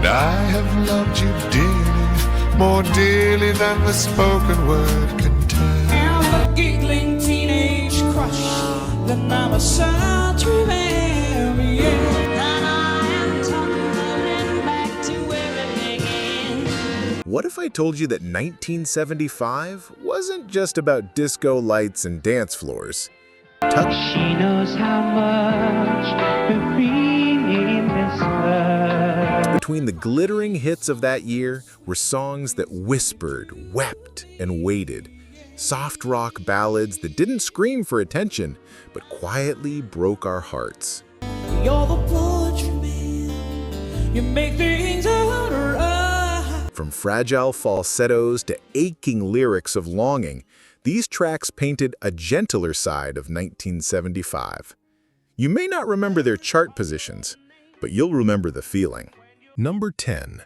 And I have loved you dearly, more dearly than the spoken word can tell. I'm a giggling teenage crush, then I'm a sultry man, yeah. And I am tumbling back to where it began. What if I told you that 1975 wasn't just about disco lights and dance floors? She knows how much her feeling is hurt. Between the glittering hits of that year were songs that whispered, wept, and waited. Soft rock ballads that didn't scream for attention, but quietly broke our hearts. You're the poetry man, you make things alright. From fragile falsettos to aching lyrics of longing, these tracks painted a gentler side of 1975. You may not remember their chart positions, but you'll remember the feeling. Number 10,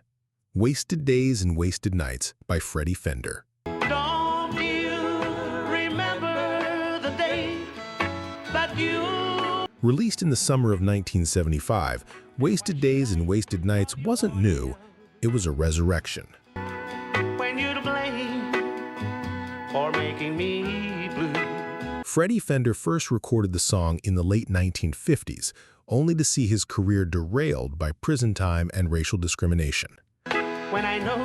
Wasted Days and Wasted Nights by Freddie Fender. Don't you remember the day that you... Released in the summer of 1975, Wasted Days and Wasted Nights wasn't new, it was a resurrection. When you're to blame for making me blue. Freddie Fender first recorded the song in the late 1950s, only to see his career derailed by prison time and racial discrimination. When I know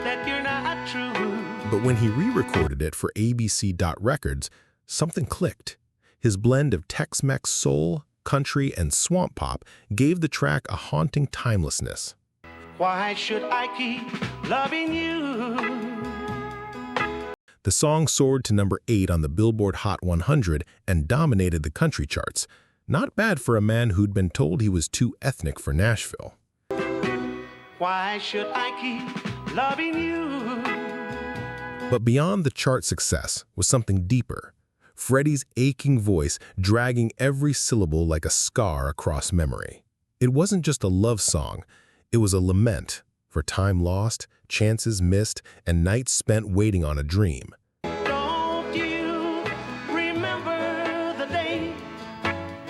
that you're not true. But when he re-recorded it for ABC Records, something clicked. His blend of Tex-Mex soul, country, and swamp pop gave the track a haunting timelessness. Why should I keep loving you? The song soared to number 8 on the Billboard Hot 100 and dominated the country charts. Not bad for a man who'd been told he was too ethnic for Nashville. Why should I keep loving you? But beyond the chart success was something deeper. Freddie's aching voice dragging every syllable like a scar across memory. It wasn't just a love song, it was a lament for time lost, chances missed, and nights spent waiting on a dream. Don't you remember the day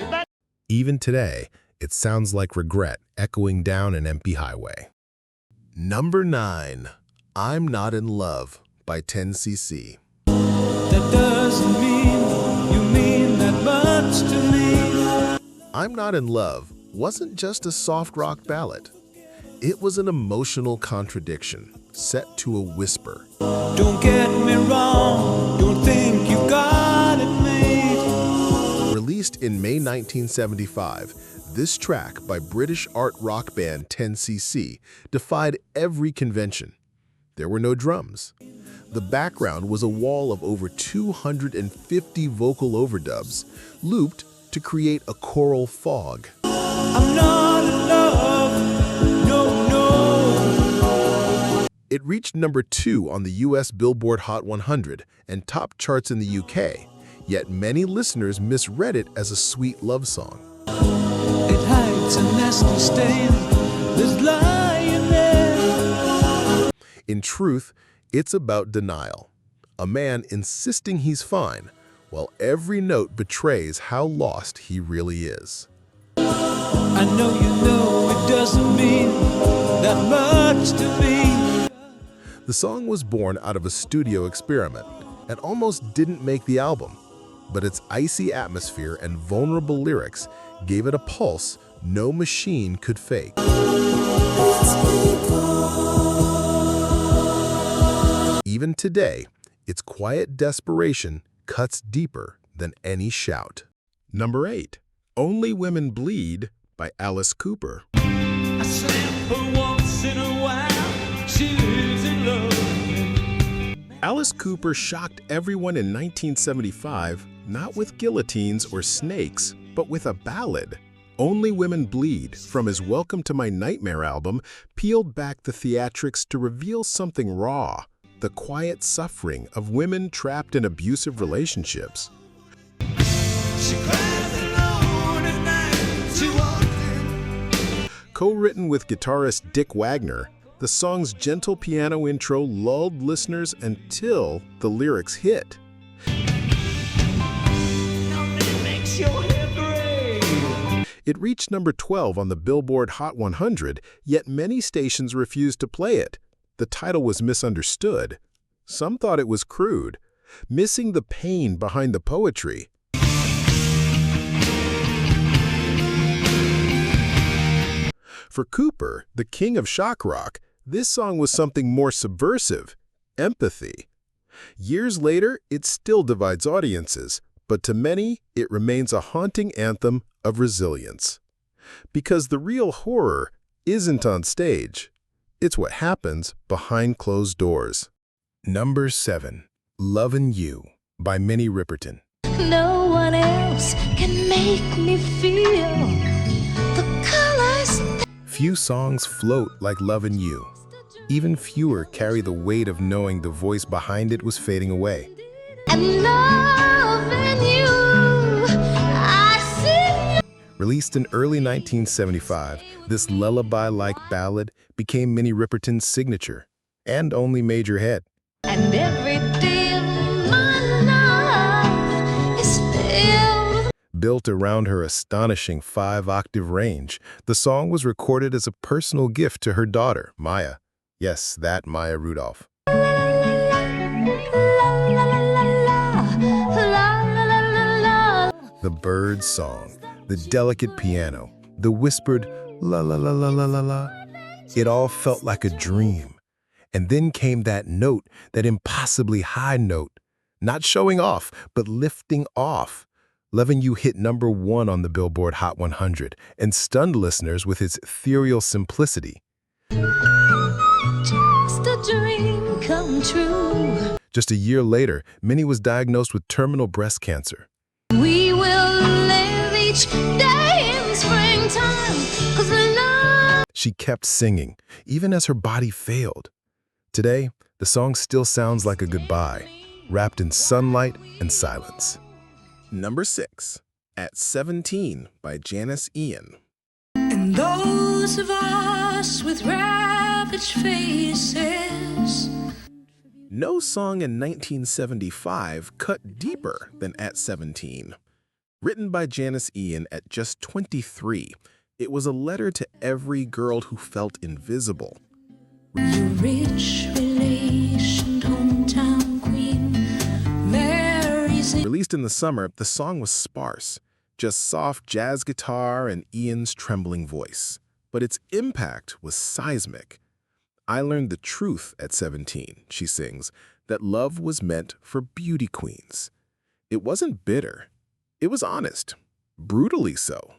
that... Even today, it sounds like regret echoing down an empty highway. Number 9, I'm Not in Love by 10cc. That doesn't mean you mean that much to me. I'm Not in Love wasn't just a soft rock ballad. It was an emotional contradiction, set to a whisper. Don't get me wrong, don't think you got it made. Released in May 1975, this track by British art rock band 10cc defied every convention. There were no drums. The background was a wall of over 250 vocal overdubs, looped to create a choral fog. I'm not in love, no, no. It reached number 2 on the US Billboard Hot 100 and top charts in the UK, yet many listeners misread it as a sweet love song. It hides a nasty stain, there's lying there. In truth, it's about denial. A man insisting he's fine, while every note betrays how lost he really is. I know it doesn't mean that much to me. The song was born out of a studio experiment and almost didn't make the album, but its icy atmosphere and vulnerable lyrics gave it a pulse no machine could fake. Even today, its quiet desperation cuts deeper than any shout. Number 8, Only Women Bleed by Alice Cooper. I slept her once in a while, she lives in love. Alice Cooper shocked everyone in 1975, not with guillotines or snakes, but with a ballad. Only Women Bleed, from his Welcome to My Nightmare album, peeled back the theatrics to reveal something raw, the quiet suffering of women trapped in abusive relationships. She cries alone at night, she won't. Co-written with guitarist Dick Wagner, the song's gentle piano intro lulled listeners until the lyrics hit. It reached number 12 on the Billboard Hot 100, yet many stations refused to play it. The title was misunderstood. Some thought it was crude, missing the pain behind the poetry. For Cooper, the king of shock rock, this song was something more subversive, empathy. Years later, it still divides audiences, but to many, it remains a haunting anthem of resilience. Because the real horror isn't on stage. It's what happens behind closed doors. Number 7. Lovin' You by Minnie Riperton. No one else can make me feel the colors. Few songs float like Lovin' You. Even fewer carry the weight of knowing the voice behind it was fading away. And loving you, I see. Released in early 1975, this lullaby-like ballad became Minnie Riperton's signature and only major hit. And every day of my life is filled. Built around her astonishing 5-octave range, the song was recorded as a personal gift to her daughter, Maya. Yes, that Maya Rudolph. The bird's song, the delicate piano, the whispered la la la la la la la. It all felt like a dream. And then came that note, that impossibly high note, not showing off, but lifting off. Lovin' You hit number 1 on the Billboard Hot 100 and stunned listeners with its ethereal simplicity. Just a dream come true. Just a year later, Minnie was diagnosed with terminal breast cancer. We will live each day in springtime, 'cause love. She kept singing, even as her body failed. Today, the song still sounds like a goodbye, wrapped in sunlight and silence. Number 6, At 17 by Janis Ian. And those of us with ravaged faces. No song in 1975 cut deeper than At 17. Written by Janis Ian at just 23, it was a letter to every girl who felt invisible. Your rich relation, hometown queen, Mary's. Released in the summer, the song was sparse, just soft jazz guitar and Ian's trembling voice. But its impact was seismic. I learned the truth at 17, she sings, that love was meant for beauty queens. It wasn't bitter. It was honest, brutally so.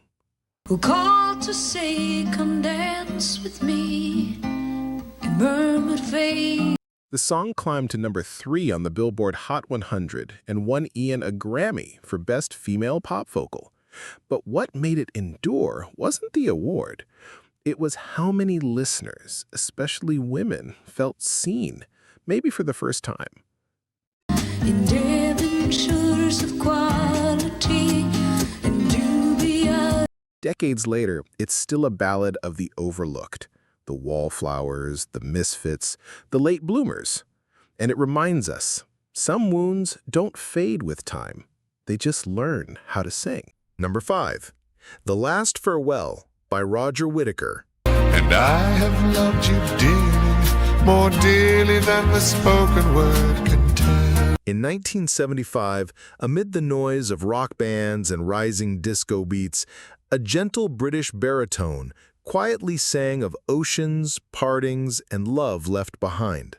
Who called to say, come dance with me, and murmured fade. The song climbed to number 3 on the Billboard Hot 100 and won Ian a Grammy for Best Female Pop Vocal. But what made it endure wasn't the award. It was how many listeners, especially women, felt seen, maybe for the first time. Indebted shores of quality and dubious. Decades later, it's still a ballad of the overlooked, the wallflowers, the misfits, the late bloomers. And it reminds us, some wounds don't fade with time. They just learn how to sing. Number 5, The Last Farewell by Whittaker. And I have loved you dearly, more dearly than the spoken word can tell. In 1975, amid the noise of rock bands and rising disco beats, a gentle British baritone quietly sang of oceans, partings, and love left behind.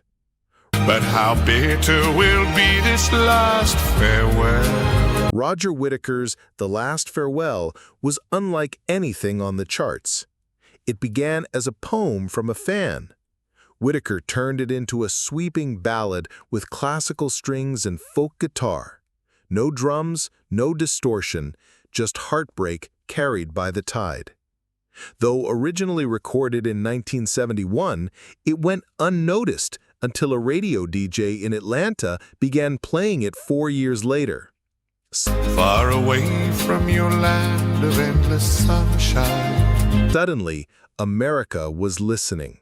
But how bitter will be this last farewell. Whittaker's The Last Farewell was unlike anything on the charts. It began as a poem from a fan. Whittaker turned it into a sweeping ballad with classical strings and folk guitar. No drums, no distortion, just heartbreak carried by the tide. Though originally recorded in 1971, it went unnoticed until a radio DJ in Atlanta began playing it 4 years later. Far away from your land of endless sunshine. Suddenly, America was listening.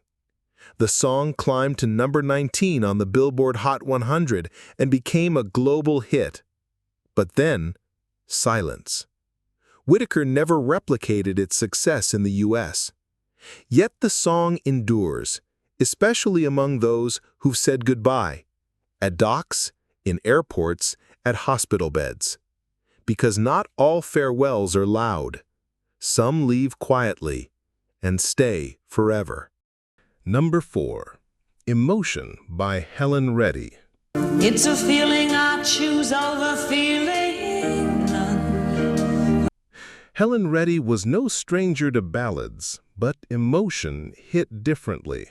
The song climbed to number 19 on the Billboard Hot 100 and became a global hit. But then, silence. Whittaker never replicated its success in the U.S. Yet the song endures, especially among those who've said goodbye, at docks, in airports, at hospital beds. Because not all farewells are loud. Some leave quietly and stay forever. Number 4. Emotion by Helen Reddy. It's a feeling I choose over feeling none. Helen Reddy was no stranger to ballads, but Emotion hit differently.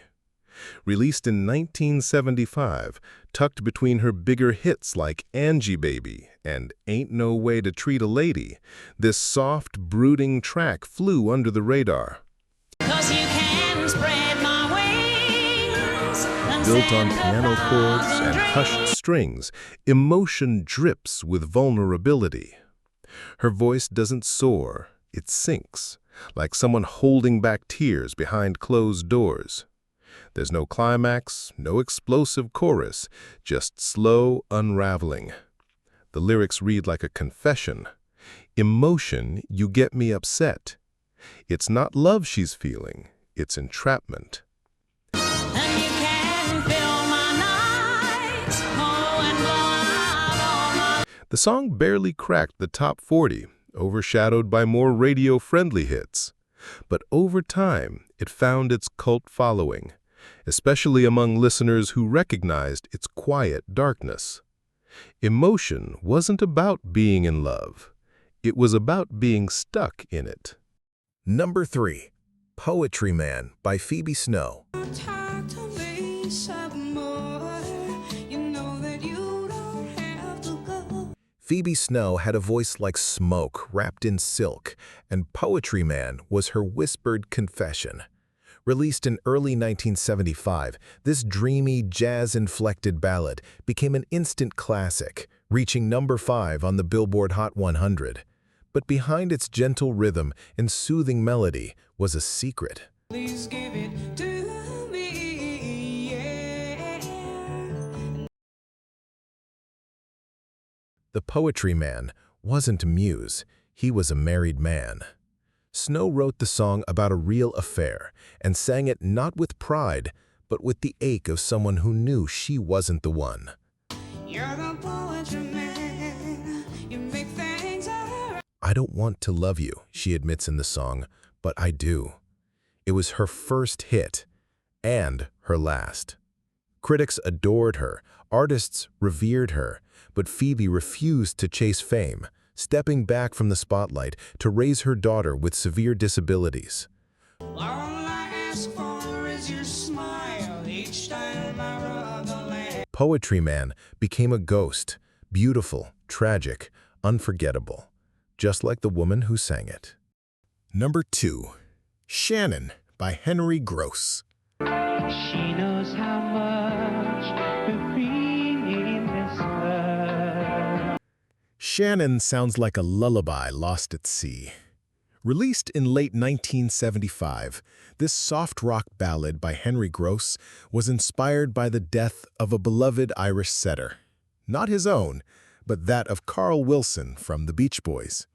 Released in 1975, tucked between her bigger hits like Angie Baby and Ain't No Way to Treat a Lady, this soft, brooding track flew under the radar. 'Cause you can spread my wings and Built on send piano 1,000 chords and hushed dreams. strings, Emotion drips with vulnerability. Her voice doesn't soar, it sinks, like someone holding back tears behind closed doors. There's no climax, no explosive chorus, just slow unraveling. The lyrics read like a confession. Emotion, you get me upset. It's not love she's feeling, it's entrapment. And you can fill my nights, oh, and blow out all my. The song barely cracked the top 40, overshadowed by more radio-friendly hits. But over time, it found its cult following, especially among listeners who recognized its quiet darkness. Emotion wasn't about being in love. It was about being stuck in it. Number 3. Poetry Man by Phoebe Snow. Talk to me some more. You know that you don't have to go. Phoebe Snow had a voice like smoke wrapped in silk, and Poetry Man was her whispered confession. Released in early 1975, this dreamy, jazz-inflected ballad became an instant classic, reaching number 5 on the Billboard Hot 100. But behind its gentle rhythm and soothing melody was a secret. Please give it to me, yeah. The Poetry Man wasn't a muse, he was a married man. Snow wrote the song about a real affair and sang it not with pride, but with the ache of someone who knew she wasn't the one. You're the poetry man. You make things alright. I don't want to love you, she admits in the song, but I do. It was her first hit, and her last. Critics adored her, artists revered her, but Phoebe refused to chase fame, stepping back from the spotlight to raise her daughter with severe disabilities. All I ask for is your smile each time I rub the land. Poetry Man became a ghost, beautiful, tragic, unforgettable, just like the woman who sang it. Number 2. Shannon by Henry Gross. She knows how much her premium is her. Shannon sounds like a lullaby lost at sea. Released in late 1975, this soft rock ballad by Henry Gross was inspired by the death of a beloved Irish setter. Not his own, but that of Carl Wilson from the Beach Boys.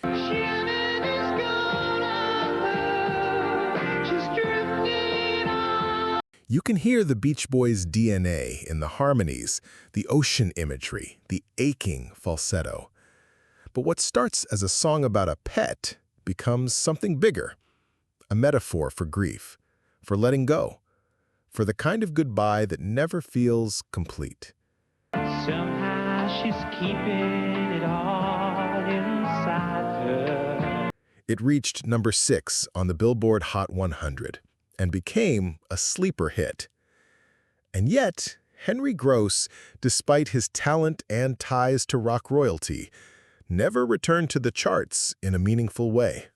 Shannon is gone on her. She's drifting on. You can hear the Beach Boys' DNA in the harmonies, the ocean imagery, the aching falsetto. But what starts as a song about a pet becomes something bigger, a metaphor for grief, for letting go, for the kind of goodbye that never feels complete. Somehow she's keeping it all inside her. It reached number 6 on the Billboard Hot 100 and became a sleeper hit. And yet, Henry Gross, despite his talent and ties to rock royalty, never returned to the charts in a meaningful way.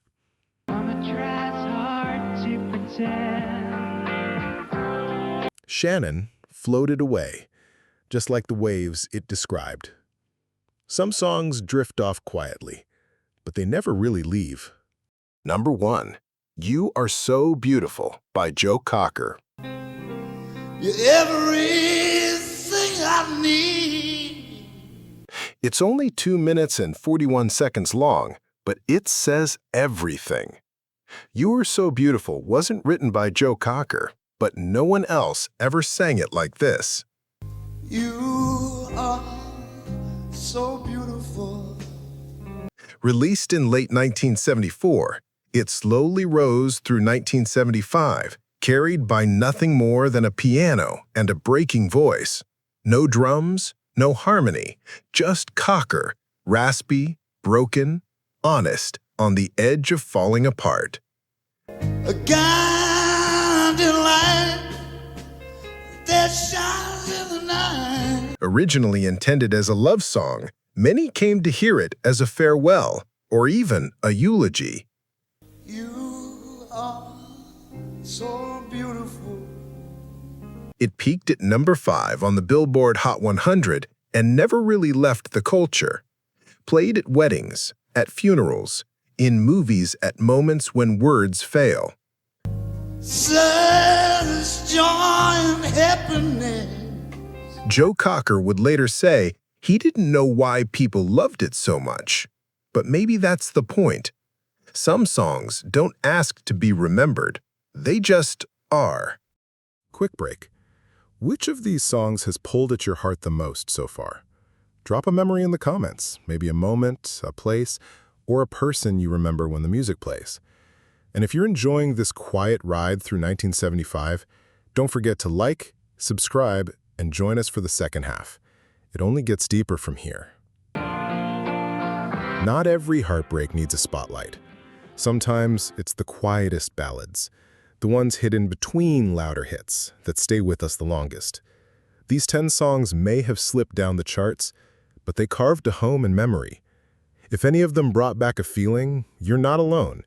Mama tries hard to pretend. Shannon floated away, just like the waves it described. Some songs drift off quietly, but they never really leave. Number 1. You Are So Beautiful by Joe Cocker. You're everything I need. It's only 2 minutes and 41 seconds long, but it says everything. You Are So Beautiful wasn't written by Joe Cocker, but no one else ever sang it like this. You are so beautiful. Released in late 1974, it slowly rose through 1975, carried by nothing more than a piano and a breaking voice. No drums, no harmony, just Cocker, raspy, broken, honest, on the edge of falling apart. A guiding light that shines in the night. Originally intended as a love song, many came to hear it as a farewell or even a eulogy. You are so beautiful. It peaked at number 5 on the Billboard Hot 100 and never really left the culture. Played at weddings, at funerals, in movies at moments when words fail. Saddest joy and happiness. Joe Cocker would later say he didn't know why people loved it so much. But maybe that's the point. Some songs don't ask to be remembered. They just are. Quick break. Which of these songs has pulled at your heart the most so far? Drop a memory in the comments, maybe a moment, a place, or a person you remember when the music plays. And if you're enjoying this quiet ride through 1975, don't forget to like, subscribe, and join us for the second half. It only gets deeper from here. Not every heartbreak needs a spotlight. Sometimes it's the quietest ballads, the ones hidden between louder hits that stay with us the longest. These 10 songs may have slipped down the charts, but they carved a home in memory. If any of them brought back a feeling, you're not alone.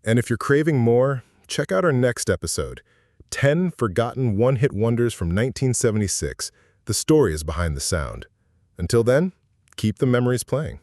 And if you're craving more, check out our next episode, 10 Forgotten One-Hit Wonders from 1976, the stories behind the sound. Until then, keep the memories playing.